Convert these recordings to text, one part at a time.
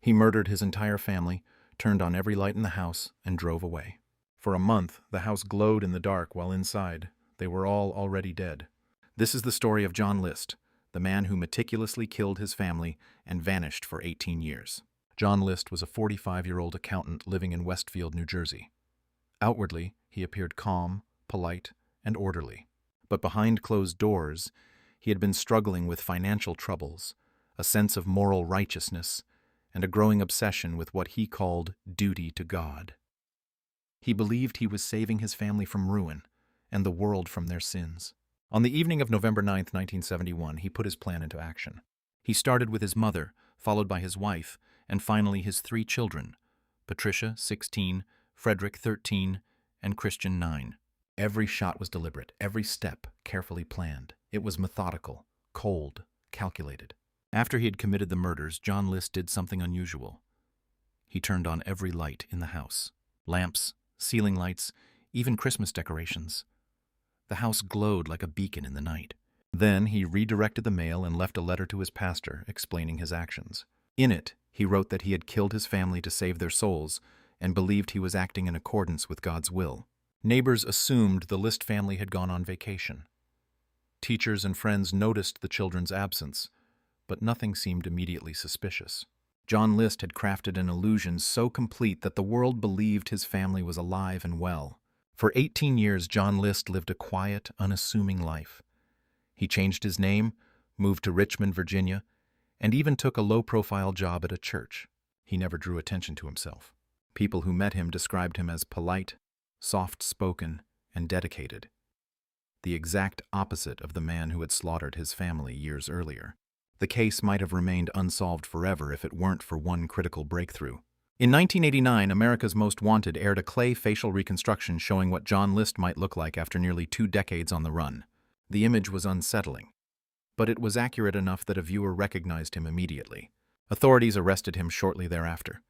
He murdered his entire family, turned on every light in the house, and drove away. For a month, the house glowed in the dark while inside, they were all already dead. This is the story of John List, the man who meticulously killed his family and vanished for 18 years. John List was a 45-year-old accountant living in Westfield, New Jersey. Outwardly, he appeared calm, polite, and orderly. But behind closed doors, he had been struggling with financial troubles, a sense of moral righteousness, and a growing obsession with what he called duty to God. He believed he was saving his family from ruin and the world from their sins. On the evening of November 9, 1971, he put his plan into action. He started with his mother, followed by his wife, and finally his 3 children, Patricia, 16, Frederick, 13, and Christian, 9. Every shot was deliberate, every step carefully planned. It was methodical, cold, calculated. After he had committed the murders, John List did something unusual. He turned on every light in the house. Lamps, ceiling lights, even Christmas decorations. The house glowed like a beacon in the night. Then he redirected the mail and left a letter to his pastor explaining his actions. In it, he wrote that he had killed his family to save their souls and believed he was acting in accordance with God's will. Neighbors assumed the List family had gone on vacation. Teachers and friends noticed the children's absence, but nothing seemed immediately suspicious. John List had crafted an illusion so complete that the world believed his family was alive and well. For 18 years, John List lived a quiet, unassuming life. He changed his name, moved to Richmond, Virginia, and even took a low-profile job at a church. He never drew attention to himself. People who met him described him as polite, soft-spoken, and dedicated, the exact opposite of the man who had slaughtered his family years earlier. The case might have remained unsolved forever if it weren't for one critical breakthrough. In 1989, America's Most Wanted aired a clay facial reconstruction showing what John List might look like after nearly 2 decades on the run. The image was unsettling, but it was accurate enough that a viewer recognized him immediately. Authorities arrested him shortly thereafter.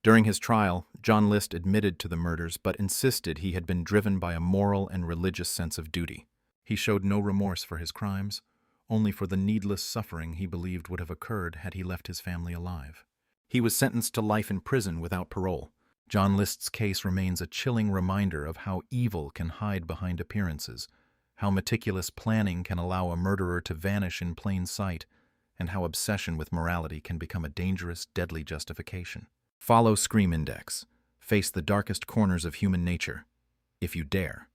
During his trial, John List admitted to the murders but insisted he had been driven by a moral and religious sense of duty. He showed no remorse for his crimes, only for the needless suffering he believed would have occurred had he left his family alive. He was sentenced to life in prison without parole. John List's case remains a chilling reminder of how evil can hide behind appearances, how meticulous planning can allow a murderer to vanish in plain sight, and how obsession with morality can become a dangerous, deadly justification. Follow Scream Index. Face the darkest corners of human nature, if you dare.